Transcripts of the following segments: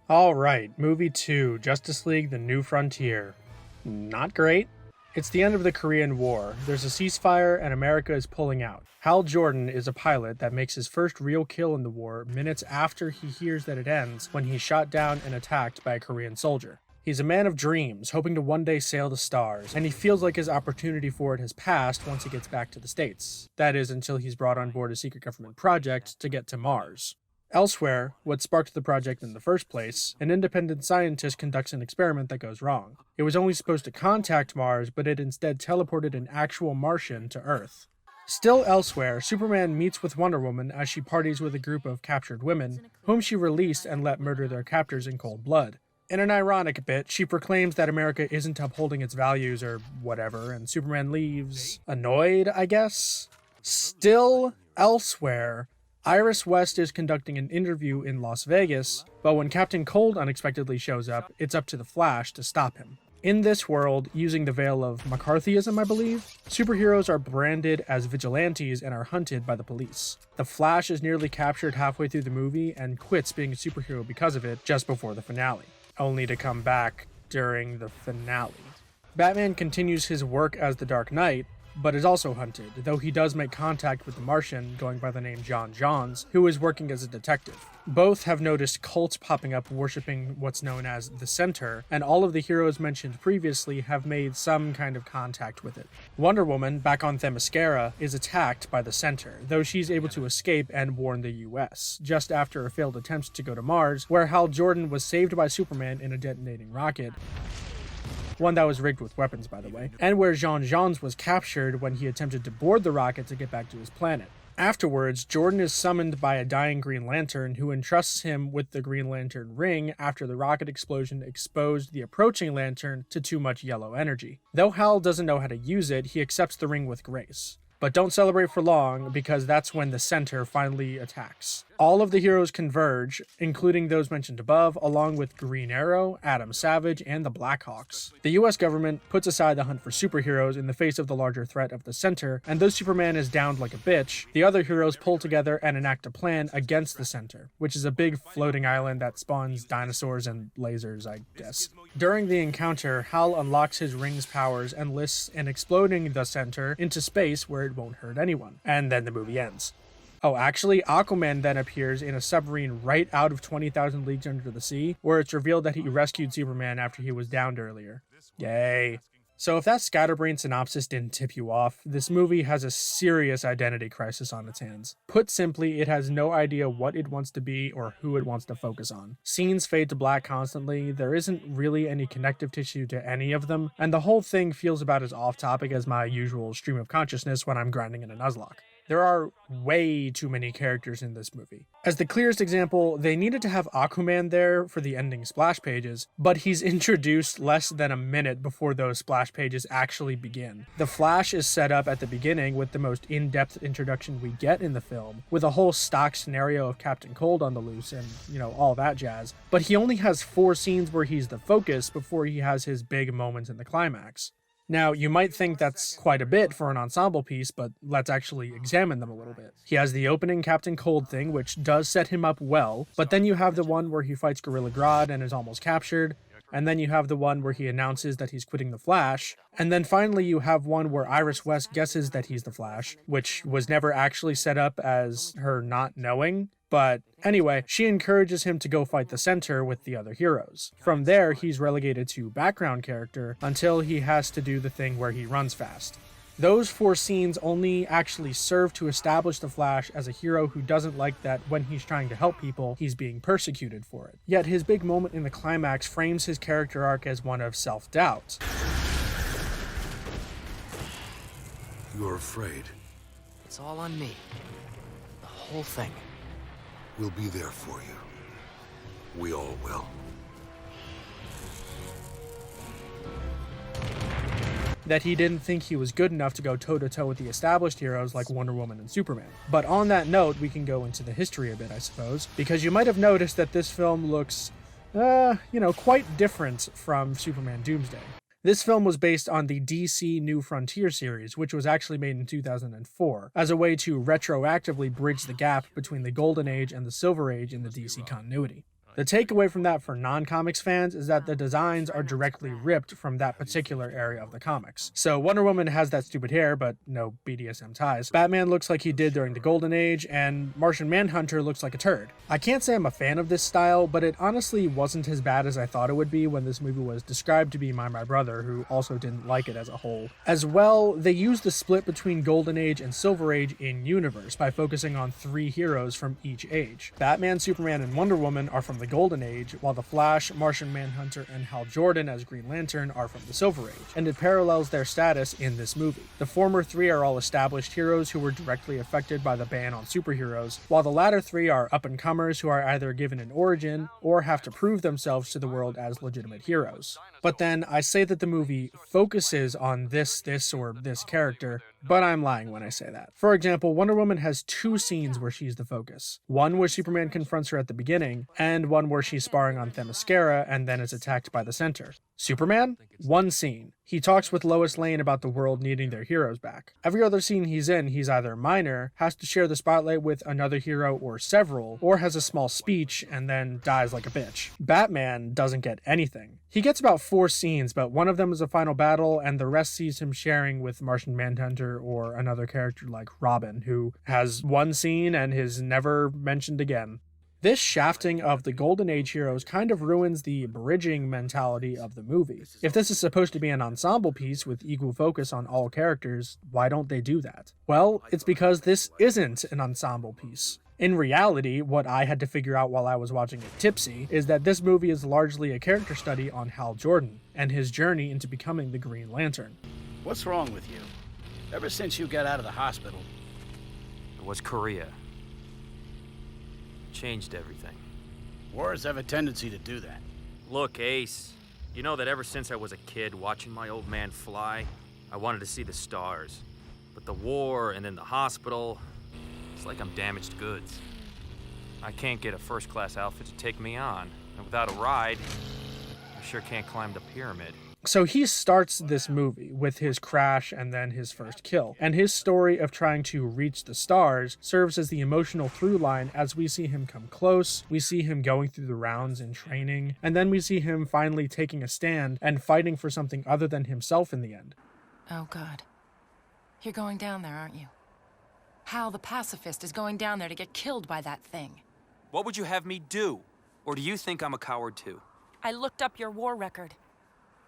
Alright, movie 2, Justice League The New Frontier. Not great. It's the end of the Korean War. There's a ceasefire and America is pulling out. Hal Jordan is a pilot that makes his first real kill in the war minutes after he hears that it ends when he's shot down and attacked by a Korean soldier. He's a man of dreams, hoping to one day sail the stars, and he feels like his opportunity for it has passed once he gets back to the States. That is, until he's brought on board a secret government project to get to Mars. Elsewhere, what sparked the project in the first place, an independent scientist conducts an experiment that goes wrong. It was only supposed to contact Mars, but it instead teleported an actual Martian to Earth. Still elsewhere, Superman meets with Wonder Woman as she parties with a group of captured women, whom she released and let murder their captors in cold blood. In an ironic bit, she proclaims that America isn't upholding its values or whatever, and Superman leaves annoyed, I guess? Still elsewhere, Iris West is conducting an interview in Las Vegas, but when Captain Cold unexpectedly shows up, it's up to the Flash to stop him. In this world, using the veil of McCarthyism, I believe, superheroes are branded as vigilantes and are hunted by the police. The Flash is nearly captured halfway through the movie and quits being a superhero because of it just before the finale, only to come back during the finale. Batman continues his work as the Dark Knight, but is also hunted, though he does make contact with the Martian going by the name John Johns, who is working as a detective. Both have noticed cults popping up worshipping what's known as the Center, and all of the heroes mentioned previously have made some kind of contact with it. Wonder Woman, back on Themyscira, is attacked by the Center, though she's able to escape and warn the US, just after a failed attempt to go to Mars, where Hal Jordan was saved by Superman in a detonating rocket. One that was rigged with weapons, by the way, and where Jean Jeans was captured when he attempted to board the rocket to get back to his planet. Afterwards, Jordan is summoned by a dying Green Lantern who entrusts him with the Green Lantern ring after the rocket explosion exposed the approaching Lantern to too much yellow energy. Though Hal doesn't know how to use it, he accepts the ring with grace. But don't celebrate for long, because that's when the Center finally attacks. All of the heroes converge, including those mentioned above, along with Green Arrow, Adam Savage, and the Blackhawks. The US government puts aside the hunt for superheroes in the face of the larger threat of the Center, and though Superman is downed like a bitch, the other heroes pull together and enact a plan against the Center, which is a big floating island that spawns dinosaurs and lasers, I guess. During the encounter, Hal unlocks his ring's powers and lists in exploding the Center into space where it won't hurt anyone. And then the movie ends. Oh, actually, Aquaman then appears in a submarine right out of 20,000 Leagues Under the Sea, where it's revealed that he rescued Superman after he was downed earlier. Yay. So if that scatterbrain synopsis didn't tip you off, this movie has a serious identity crisis on its hands. Put simply, it has no idea what it wants to be or who it wants to focus on. Scenes fade to black constantly, there isn't really any connective tissue to any of them, and the whole thing feels about as off-topic as my usual stream of consciousness when I'm grinding in a Nuzlocke. There are way too many characters in this movie. As the clearest example, they needed to have Aquaman there for the ending splash pages, but he's introduced less than a minute before those splash pages actually begin. The Flash is set up at the beginning with the most in-depth introduction we get in the film, with a whole stock scenario of Captain Cold on the loose and, all that jazz, but he only has 4 scenes where he's the focus before he has his big moments in the climax. Now, you might think that's quite a bit for an ensemble piece, but let's actually examine them a little bit. He has the opening Captain Cold thing, which does set him up well, but then you have the one where he fights Gorilla Grodd and is almost captured, and then you have the one where he announces that he's quitting the Flash, and then finally you have one where Iris West guesses that he's the Flash, which was never actually set up as her not knowing. But anyway, she encourages him to go fight the Center with the other heroes. From there, he's relegated to background character until he has to do the thing where he runs fast. Those 4 scenes only actually serve to establish the Flash as a hero who doesn't like that when he's trying to help people, he's being persecuted for it. Yet his big moment in the climax frames his character arc as one of self-doubt. You're afraid. It's all on me. The whole thing. We'll be there for you. We all will. That he didn't think he was good enough to go toe-to-toe with the established heroes like Wonder Woman and Superman. But on that note, we can go into the history a bit, I suppose, because you might have noticed that this film looks, quite different from Superman Doomsday. This film was based on the DC New Frontier series, which was actually made in 2004, as a way to retroactively bridge the gap between the Golden Age and the Silver Age in the DC continuity. The takeaway from that for non-comics fans is that the designs are directly ripped from that particular area of the comics. So Wonder Woman has that stupid hair, but no BDSM ties. Batman looks like he did during the Golden Age, and Martian Manhunter looks like a turd. I can't say I'm a fan of this style, but it honestly wasn't as bad as I thought it would be when this movie was described to be by my brother, who also didn't like it as a whole. As well, they used the split between Golden Age and Silver Age in universe by focusing on 3 heroes from each age. Batman, Superman, and Wonder Woman are from the Golden Age, while the Flash, Martian Manhunter, and Hal Jordan as Green Lantern are from the Silver Age, and it parallels their status in this movie. The former 3 are all established heroes who were directly affected by the ban on superheroes, while the latter 3 are up-and-comers who are either given an origin or have to prove themselves to the world as legitimate heroes. But then I say that the movie focuses on this, or this character, but I'm lying when I say that. For example, Wonder Woman has 2 scenes where she's the focus. One where Superman confronts her at the beginning, and one where she's sparring on Themyscira and then is attacked by the Centaur. Superman? 1 scene. He talks with Lois Lane about the world needing their heroes back. Every other scene he's in, he's either minor, has to share the spotlight with another hero or several, or has a small speech and then dies like a bitch. Batman doesn't get anything. He gets about 4 scenes, but one of them is a final battle, and the rest sees him sharing with Martian Manhunter or another character like Robin, who has 1 scene and is never mentioned again. This shafting of the Golden Age heroes kind of ruins the bridging mentality of the movie. If this is supposed to be an ensemble piece with equal focus on all characters, why don't they do that? Well, it's because this isn't an ensemble piece. In reality, what I had to figure out while I was watching it tipsy is that this movie is largely a character study on Hal Jordan and his journey into becoming the Green Lantern. What's wrong with you? Ever since you got out of the hospital? It was Korea. Changed everything. Wars have a tendency to do that. Look, Ace, you know that ever since I was a kid watching my old man fly, I wanted to see the stars. But the war and then the hospital, it's like I'm damaged goods. I can't get a first-class outfit to take me on, and without a ride, I sure can't climb the pyramid. So he starts this movie with his crash and then his first kill, and his story of trying to reach the stars serves as the emotional through line as we see him come close, we see him going through the rounds in training, and then we see him finally taking a stand and fighting for something other than himself in the end. Oh God. You're going down there, aren't you? Hal the pacifist is going down there to get killed by that thing. What would you have me do? Or do you think I'm a coward too? I looked up your war record.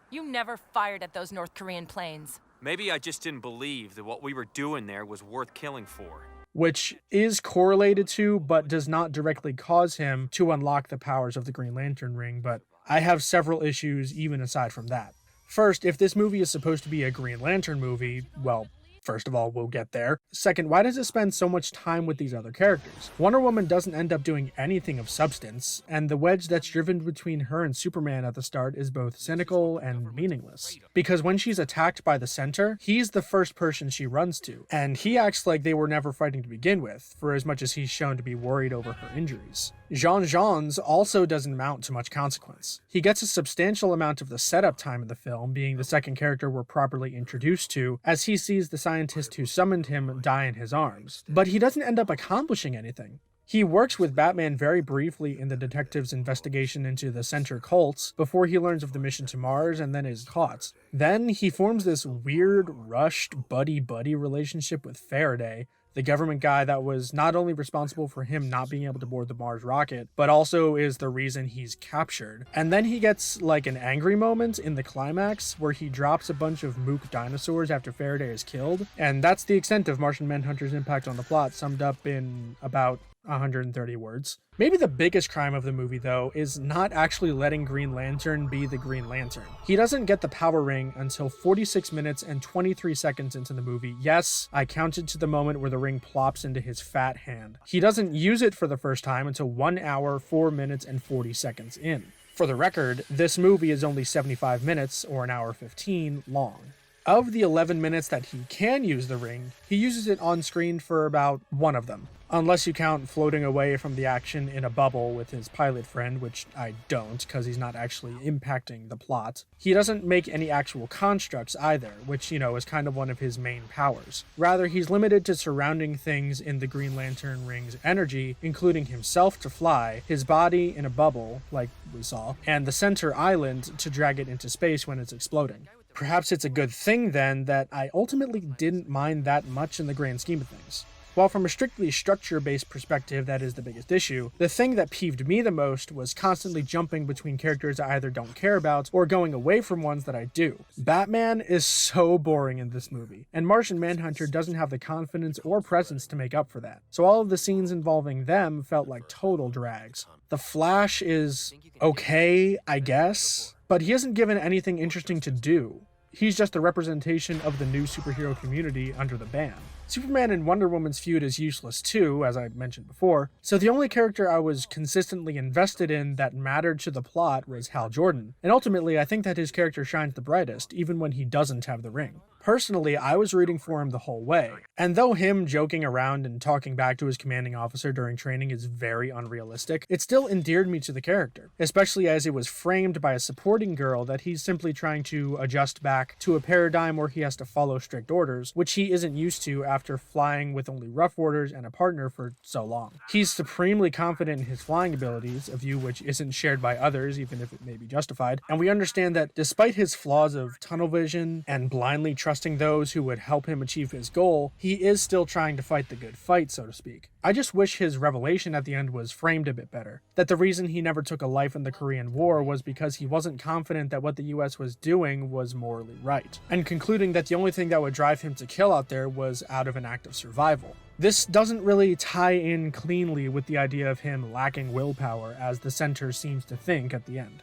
You never fired at those North Korean planes. Maybe I just didn't believe that what we were doing there was worth killing for. Which is correlated to, but does not directly cause him to unlock the powers of the Green Lantern ring, but I have several issues even aside from that. First, if this movie is supposed to be a Green Lantern movie, well, first of all, we'll get there. Second, why does it spend so much time with these other characters? Wonder Woman doesn't end up doing anything of substance, and the wedge that's driven between her and Superman at the start is both cynical and meaningless. Because when she's attacked by the Centaur, he's the first person she runs to, and he acts like they were never fighting to begin with, for as much as he's shown to be worried over her injuries. Jean-Jean's also doesn't mount to much consequence. He gets a substantial amount of the setup time in the film, being the second character we're properly introduced to, as he sees the scientist who summoned him die in his arms. But he doesn't end up accomplishing anything. He works with Batman very briefly in the detective's investigation into the Centaur cults before he learns of the mission to Mars and then is caught. Then he forms this weird, rushed, buddy-buddy relationship with Faraday, the government guy that was not only responsible for him not being able to board the Mars rocket, but also is the reason he's captured. And then he gets like an angry moment in the climax where he drops a bunch of mook dinosaurs after Faraday is killed, and that's the extent of Martian Manhunter's impact on the plot, summed up in about 130 words. Maybe the biggest crime of the movie, though, is not actually letting Green Lantern be the Green Lantern. He doesn't get the power ring until 46 minutes and 23 seconds into the movie. Yes, I counted to the moment where the ring plops into his fat hand. He doesn't use it for the first time until 1 hour, 4 minutes, and 40 seconds in. For the record, this movie is only 75 minutes, or an hour 15, long. Of the 11 minutes that he can use the ring, he uses it on screen for about one of them. Unless you count floating away from the action in a bubble with his pilot friend, which I don't, because he's not actually impacting the plot. He doesn't make any actual constructs either, which, is kind of one of his main powers. Rather, he's limited to surrounding things in the Green Lantern ring's energy, including himself to fly, his body in a bubble, like we saw, and the center island to drag it into space when it's exploding. Perhaps it's a good thing, then, that I ultimately didn't mind that much in the grand scheme of things. While from a strictly structure-based perspective that is the biggest issue, the thing that peeved me the most was constantly jumping between characters I either don't care about or going away from ones that I do. Batman is so boring in this movie, and Martian Manhunter doesn't have the confidence or presence to make up for that, so all of the scenes involving them felt like total drags. The Flash is okay, I guess, but he isn't given anything interesting to do. He's just a representation of the new superhero community under the ban. Superman and Wonder Woman's feud is useless too, as I mentioned before, so the only character I was consistently invested in that mattered to the plot was Hal Jordan, and ultimately I think that his character shines the brightest, even when he doesn't have the ring. Personally, I was rooting for him the whole way, and though him joking around and talking back to his commanding officer during training is very unrealistic, it still endeared me to the character, especially as it was framed by a supporting girl that he's simply trying to adjust back to a paradigm where he has to follow strict orders, which he isn't used to after flying with only rough orders and a partner for so long. He's supremely confident in his flying abilities, a view which isn't shared by others, even if it may be justified, and we understand that despite his flaws of tunnel vision and blindly trusting those who would help him achieve his goal, he is still trying to fight the good fight, so to speak. I just wish his revelation at the end was framed a bit better, that the reason he never took a life in the Korean War was because he wasn't confident that what the US was doing was morally right, and concluding that the only thing that would drive him to kill out there was out of an act of survival. This doesn't really tie in cleanly with the idea of him lacking willpower, as the center seems to think at the end.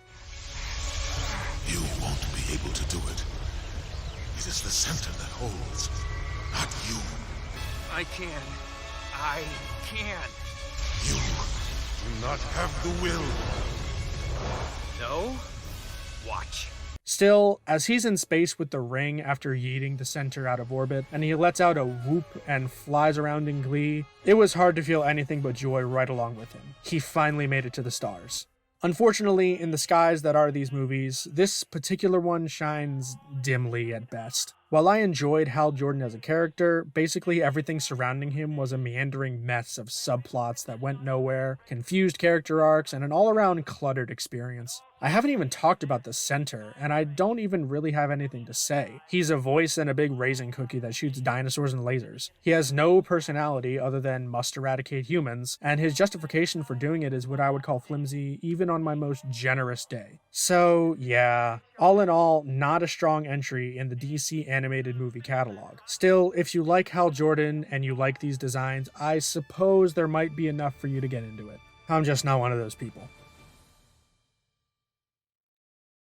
You won't be able to do it. It is the center that holds, not you. I can. You do not have the will. No? Watch. Still, as he's in space with the ring after yeeting the center out of orbit, and he lets out a whoop and flies around in glee, it was hard to feel anything but joy right along with him. He finally made it to the stars. Unfortunately, in the skies that are these movies, this particular one shines dimly at best. While I enjoyed Hal Jordan as a character, basically everything surrounding him was a meandering mess of subplots that went nowhere, confused character arcs, and an all-around cluttered experience. I haven't even talked about the center, and I don't even really have anything to say. He's a voice and a big raisin cookie that shoots dinosaurs and lasers. He has no personality other than must eradicate humans, and his justification for doing it is what I would call flimsy even on my most generous day. So yeah, all in all, not a strong entry in the DC animated movie catalog. Still, if you like Hal Jordan and you like these designs, I suppose there might be enough for you to get into it. I'm just not one of those people.